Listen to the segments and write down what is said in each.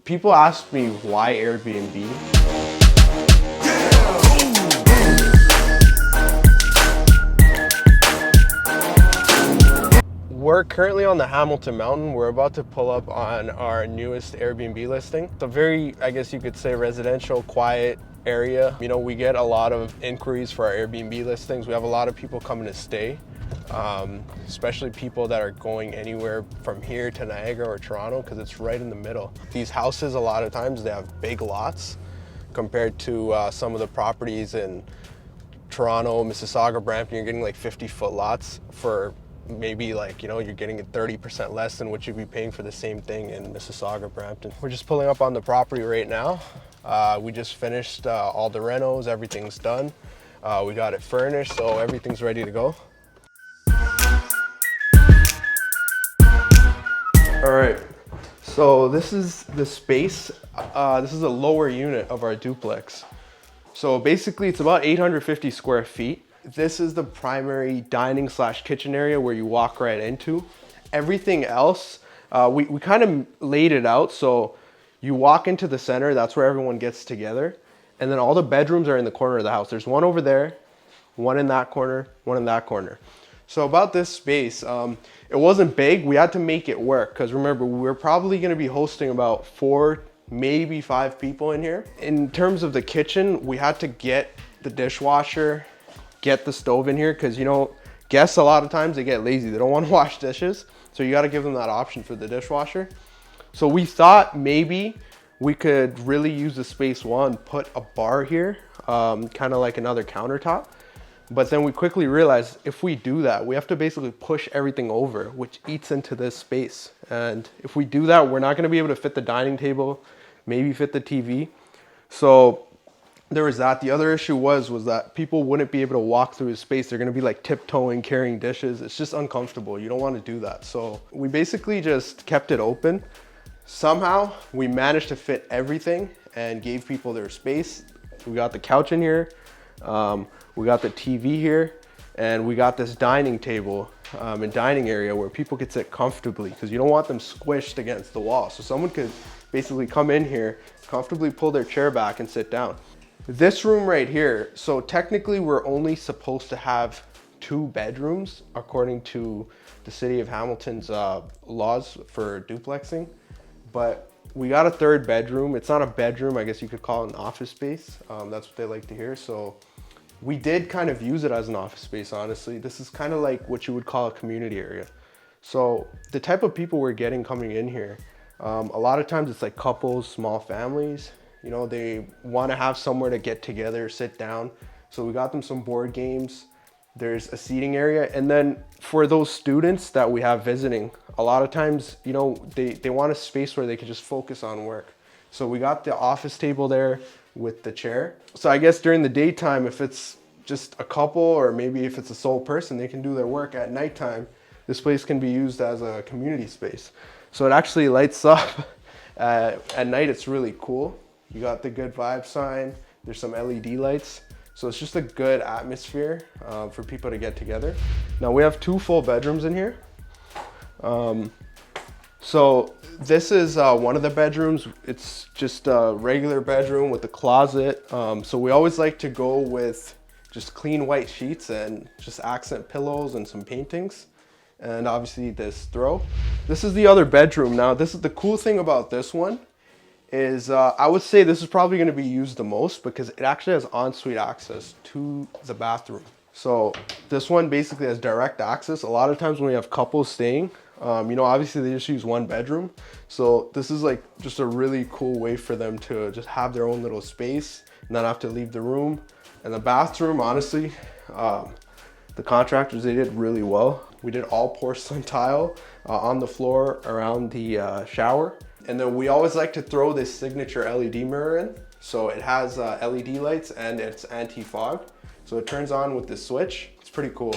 People ask me why Airbnb. We're currently on the Hamilton Mountain. We're about to pull up on our newest Airbnb listing. It's a very, I guess you could say, residential, quiet area. You know, we get a lot of inquiries for our Airbnb listings. We have a lot of people coming to stay, especially people that are going anywhere from here to Niagara or Toronto, because it's right in the middle. These houses, a lot of times, they have big lots compared to some of the properties in Toronto, Mississauga, Brampton. You're getting like 50-foot lots for maybe, like, you know, you're getting it 30% less than what you'd be paying for the same thing in Mississauga, Brampton. We're just pulling up on the property right now. We just finished all the renos, everything's done. We got it furnished, so everything's ready to go. All right, so this is the space. This is a lower unit of our duplex. So basically it's about 850 square feet. This is the primary dining / kitchen area where you walk right into. Everything else, we kind of laid it out. So you walk into the center, that's where everyone gets together. And then all the bedrooms are in the corner of the house. There's one over there, one in that corner, one in that corner. So about this space, it wasn't big. We had to make it work because remember, we're probably gonna be hosting about 4, maybe 5 people in here. In terms of the kitchen, we had to get the dishwasher, get the stove in here, because, you know, guests a lot of times they get lazy, they don't want to wash dishes, so you got to give them that option for the dishwasher. So we thought maybe we could really use the space well and put a bar here, kind of like another countertop. But then we quickly realized if we do that, we have to basically push everything over, which eats into this space. And if we do that, we're not going to be able to fit the dining table, maybe fit the TV. So there was that. The other issue was that people wouldn't be able to walk through the space. They're gonna be like tiptoeing, carrying dishes. It's just uncomfortable. You don't want to do that. So we basically just kept it open. Somehow we managed to fit everything and gave people their space. We got the couch in here, we got the TV here, and we got this dining table and dining area where people could sit comfortably, because you don't want them squished against the wall. So someone could basically come in here, comfortably pull their chair back and sit down. This room right here, so technically we're only supposed to have 2 bedrooms according to the city of Hamilton's laws for duplexing, but we got a 3rd bedroom. It's not a bedroom, I guess you could call it an office space. That's what they like to hear. So we did kind of use it as an office space, honestly. This is kind of like what you would call a community area. So the type of people we're getting coming in here, a lot of times it's like couples, small families. You know, they want to have somewhere to get together, sit down. So we got them some board games. There's a seating area. And then for those students that we have visiting, a lot of times, you know, they want a space where they can just focus on work. So we got the office table there with the chair. So I guess during the daytime, if it's just a couple, or maybe if it's a sole person, they can do their work. At nighttime, this place can be used as a community space. So it actually lights up. At night, it's really cool. You got the good vibe sign. There's some LED lights. So it's just a good atmosphere for people to get together. Now we have 2 full bedrooms in here. So this is one of the bedrooms. It's just a regular bedroom with a closet. So we always like to go with just clean white sheets and just accent pillows and some paintings. And obviously this throw. This is the other bedroom. Now this is the cool thing about this one is I would say this is probably going to be used the most because it actually has ensuite access to the bathroom. So this one basically has direct access. A lot of times when we have couples staying, you know, obviously they just use 1 bedroom. So this is like just a really cool way for them to just have their own little space and not have to leave the room. And the bathroom, honestly, the contractors, they did really well. We did all porcelain tile on the floor around the shower. And then we always like to throw this signature LED mirror in. So it has LED lights and it's anti-fog. So it turns on with this switch. It's pretty cool.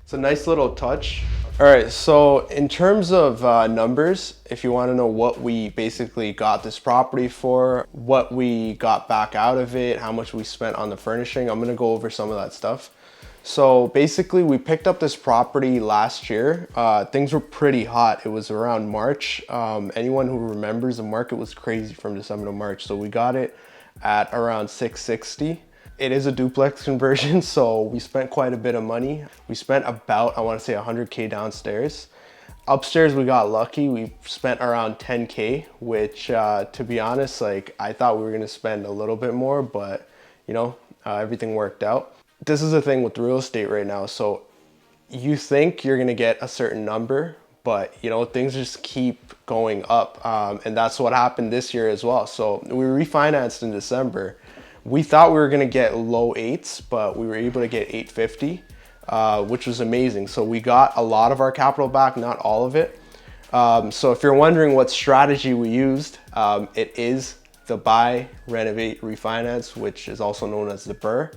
It's a nice little touch. All right, so in terms of numbers, if you want to know what we basically got this property for, what we got back out of it, how much we spent on the furnishing, I'm going to go over some of that stuff. So basically we picked up this property last year. Things were pretty hot. It was around March. Anyone who remembers, the market was crazy from December to March. So we got it at around 660. It is a duplex conversion, so we spent quite a bit of money. We spent about, I want to say 100K downstairs. Upstairs, we got lucky. We spent around 10K, which to be honest, like I thought we were gonna spend a little bit more, but you know, everything worked out. This is the thing with real estate right now. So you think you're gonna get a certain number, but you know, things just keep going up. And that's what happened this year as well. So we refinanced in December. We thought we were gonna get low eights, but we were able to get 850. Which was amazing. So we got a lot of our capital back, not all of it. So if you're wondering what strategy we used, it is the buy, renovate, refinance, which is also known as the BRRRR.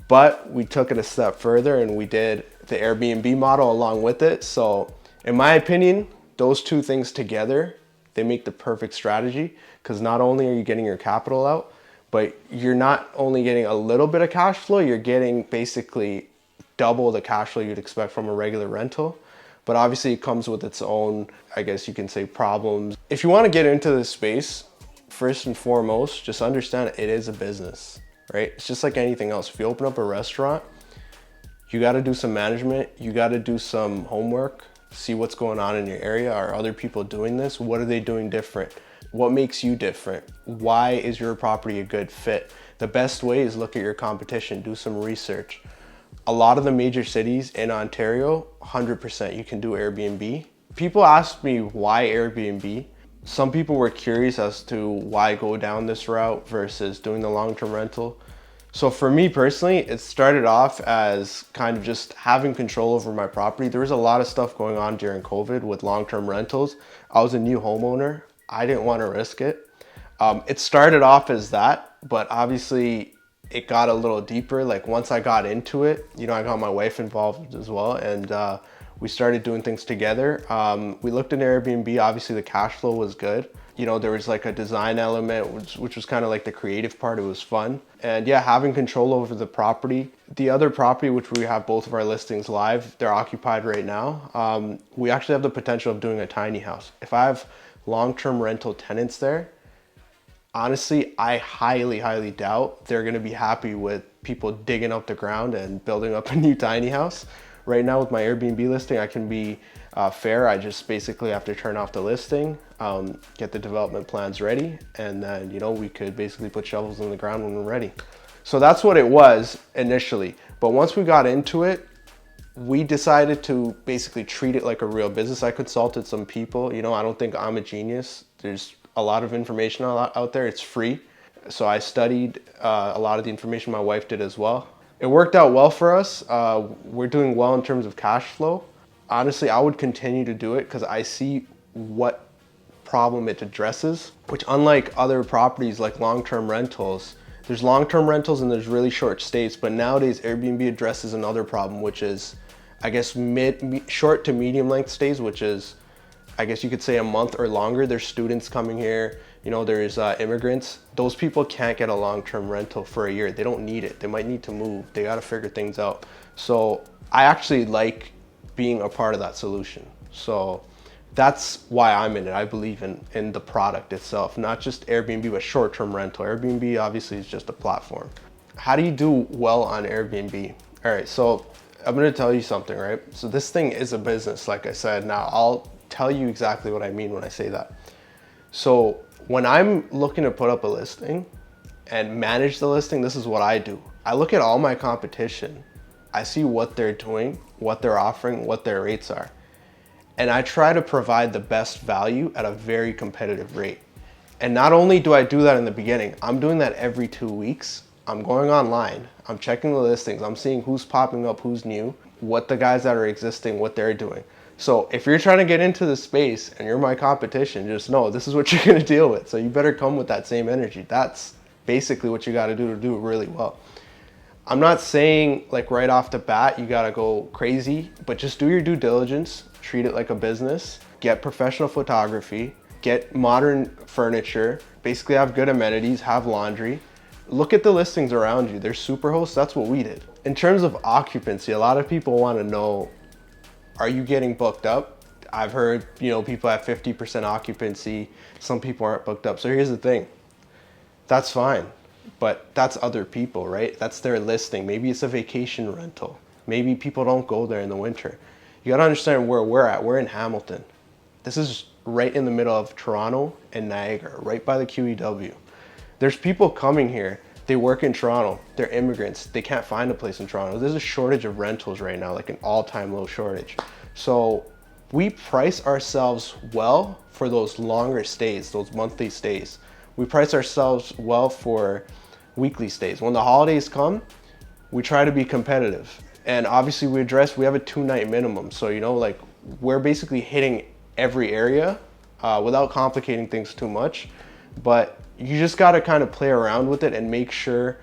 But we took it a step further and we did the Airbnb model along with it. So in my opinion, those two things together, they make the perfect strategy, because not only are you getting your capital out, but you're not only getting a little bit of cash flow, you're getting basically double the cash flow you'd expect from a regular rental. But obviously it comes with its own, I guess you can say, problems. If you want to get into this space, first and foremost, just understand it is a business, right? It's just like anything else. If you open up a restaurant, you got to do some management, you got to do some homework, see what's going on in your area. Are other people doing this? What are they doing different? What makes you different? Why is your property a good fit? The best way is look at your competition, do some research. A lot of the major cities in Ontario, 100% you can do Airbnb. People ask me why Airbnb. Some people were curious as to why go down this route versus doing the long-term rental. So for me personally, it started off as kind of just having control over my property. There was a lot of stuff going on during COVID with long-term rentals. I was a new homeowner. I didn't want to risk it. It started off as that, but obviously it got a little deeper. Like once I got into it, you know, I got my wife involved as well, and we started doing things together. We looked at Airbnb. Obviously the cash flow was good. You know, there was like a design element, which was kind of like the creative part. It was fun. And yeah, having control over the property. The other property, which we have both of our listings live, they're occupied right now. We actually have the potential of doing a tiny house. If I have long-term rental tenants there, honestly, I highly doubt they're gonna be happy with people digging up the ground and building up a new tiny house. Right now with my Airbnb listing, I can be fair. I just basically have to turn off the listing, get the development plans ready, and then, you know, we could basically put shovels in the ground when we're ready. So that's what it was initially. But once we got into it, we decided to basically treat it like a real business. I consulted some people. You know, I don't think I'm a genius. There's a lot of information out there. It's free. So I studied a lot of the information. My wife did as well. It worked out well for us. We're doing well in terms of cash flow. Honestly, I would continue to do it because I see what problem it addresses, which unlike other properties like long-term rentals, there's long-term rentals and there's really short stays, but nowadays Airbnb addresses another problem, which is, I guess, short to medium length stays, which is, I guess you could say, a month or longer. There's students coming here, you know, there's immigrants. Those people can't get a long-term rental for a year. They don't need it. They might need to move. They got to figure things out. So I actually like being a part of that solution. So that's why I'm in it. I believe in the product itself, not just Airbnb, but short-term rental. Airbnb obviously is just a platform. How do you do well on Airbnb? All right, so I'm gonna tell you something, right? So this thing is a business, like I said. Now I'll tell you exactly what I mean when I say that. So when I'm looking to put up a listing and manage the listing, this is what I do. I look at all my competition. I see what they're doing, what they're offering, what their rates are. And I try to provide the best value at a very competitive rate. And not only do I do that in the beginning, I'm doing that every 2 weeks. I'm going online, I'm checking the listings, I'm seeing who's popping up, who's new, what the guys that are existing, what they're doing. So if you're trying to get into the space and you're my competition, just know this is what you're gonna deal with. So you better come with that same energy. That's basically what you gotta do to do it really well. I'm not saying like right off the bat, you gotta go crazy, but just do your due diligence, treat it like a business, get professional photography, get modern furniture, basically have good amenities, have laundry, Look at the listings around you. There's Superhosts, that's what we did. In terms of occupancy, a lot of people want to know, are you getting booked up? I've heard, you know, people have 50% occupancy. Some people aren't booked up. So here's the thing. That's fine, but that's other people, right? That's their listing. Maybe it's a vacation rental. Maybe people don't go there in the winter. You gotta understand where we're at. We're in Hamilton. This is right in the middle of Toronto and Niagara, right by the QEW. There's people coming here. They work in Toronto. They're immigrants. They can't find a place in Toronto. There's a shortage of rentals right now, like an all-time low shortage. So we price ourselves well for those longer stays, those monthly stays. We price ourselves well for weekly stays. When the holidays come, we try to be competitive. And obviously we have a 2-night minimum. So, you know, like we're basically hitting every area without complicating things too much. But you just gotta kind of play around with it and make sure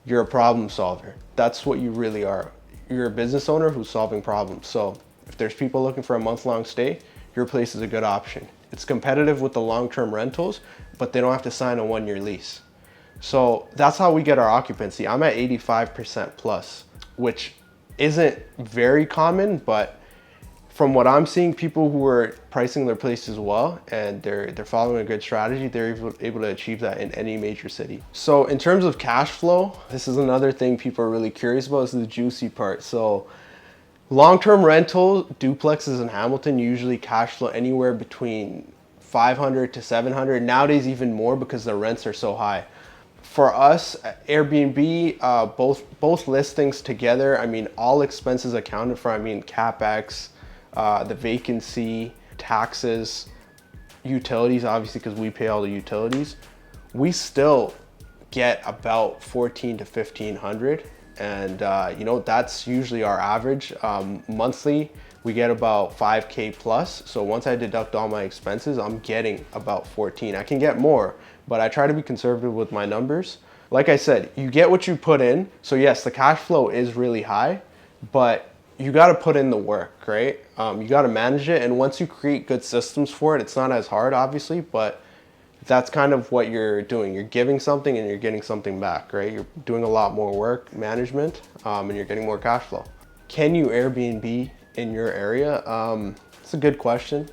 you're a problem solver. That's what you really are. You're a business owner who's solving problems. So if there's people looking for a month-long stay, your place is a good option. It's competitive with the long-term rentals, but they don't have to sign a 1-year lease. So that's how we get our occupancy. I'm at 85% plus, which isn't very common, but from what I'm seeing, people who are pricing their places well and they're following a good strategy, they're able to achieve that in any major city. So in terms of cash flow, this is another thing people are really curious about. This is the juicy part. So long-term rental duplexes in Hamilton usually cash flow anywhere between 500 to 700. Nowadays even more because the rents are so high. For us, Airbnb, both listings together, I mean, all expenses accounted for. I mean, CapEx, the vacancy, taxes, utilities, obviously because we pay all the utilities, we still get about 14 to 1500. And you know, that's usually our average. Monthly, we get about 5K plus. So once I deduct all my expenses, I'm getting about 14. I can get more, but I try to be conservative with my numbers. Like I said, you get what you put in. So yes, the cash flow is really high, but you got to put in the work, right? You got to manage it. And once you create good systems for it, it's not as hard, obviously, but that's kind of what you're doing. You're giving something and you're getting something back, right? You're doing a lot more work, management, and you're getting more cash flow. Can you Airbnb in your area? It's a good question.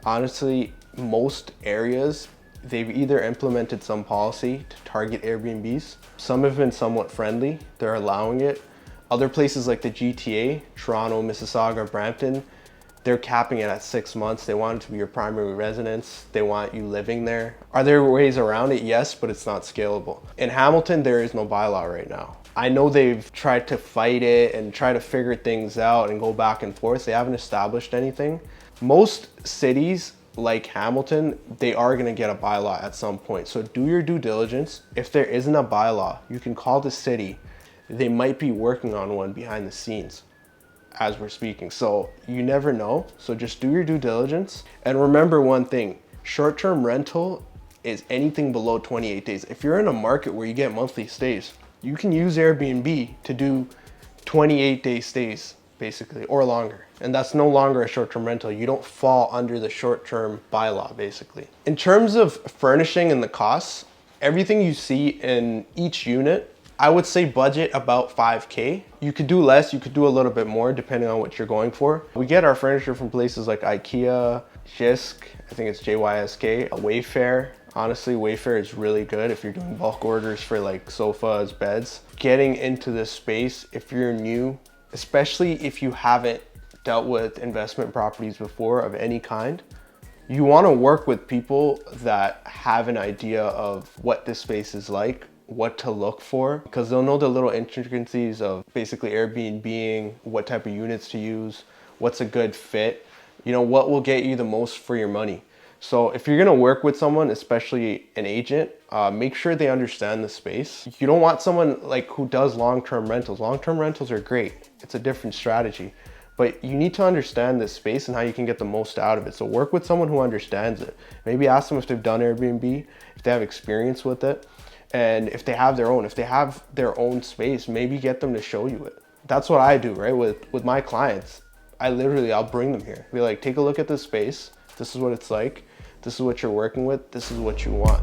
Honestly, most areas, they've either implemented some policy to target Airbnbs. Some have been somewhat friendly. They're allowing it. Other places like the GTA, Toronto, Mississauga, Brampton, they're capping it at 6 months. They want it to be your primary residence. They want you living there. Are there ways around it? Yes, but it's not scalable. In Hamilton, there is no bylaw right now. I know they've tried to fight it and try to figure things out and go back and forth. They haven't established anything. Most cities like Hamilton, they are gonna get a bylaw at some point. So do your due diligence. If there isn't a bylaw, you can call the city. They might be working on one behind the scenes as we're speaking. So you never know. So just do your due diligence. And remember one thing, short-term rental is anything below 28 days. If you're in a market where you get monthly stays, you can use Airbnb to do 28-day stays basically, or longer. And that's no longer a short-term rental. You don't fall under the short-term bylaw basically. In terms of furnishing and the costs, everything you see in each unit, I would say budget about 5K. You could do less, you could do a little bit more depending on what you're going for. We get our furniture from places like IKEA, Jysk, I think it's JYSK, Wayfair. Honestly, Wayfair is really good if you're doing bulk orders for like sofas, beds. Getting into this space, if you're new, especially if you haven't dealt with investment properties before of any kind, you wanna work with people that have an idea of what this space is like, what to look for, because they'll know the little intricacies of basically Airbnb, what type of units to use, what's a good fit, you know, what will get you the most for your money. So if you're gonna work with someone, especially an agent, make sure they understand the space. You don't want someone like who does long-term rentals. Long-term rentals are great. It's a different strategy, but you need to understand this space and how you can get the most out of it. So work with someone who understands it. Maybe ask them if they've done Airbnb, if they have experience with it. And if they have their own space, maybe get them to show you it. That's what I do, right? With my clients, I'll bring them here. Be like, take a look at this space. This is what it's like. This is what you're working with. This is what you want.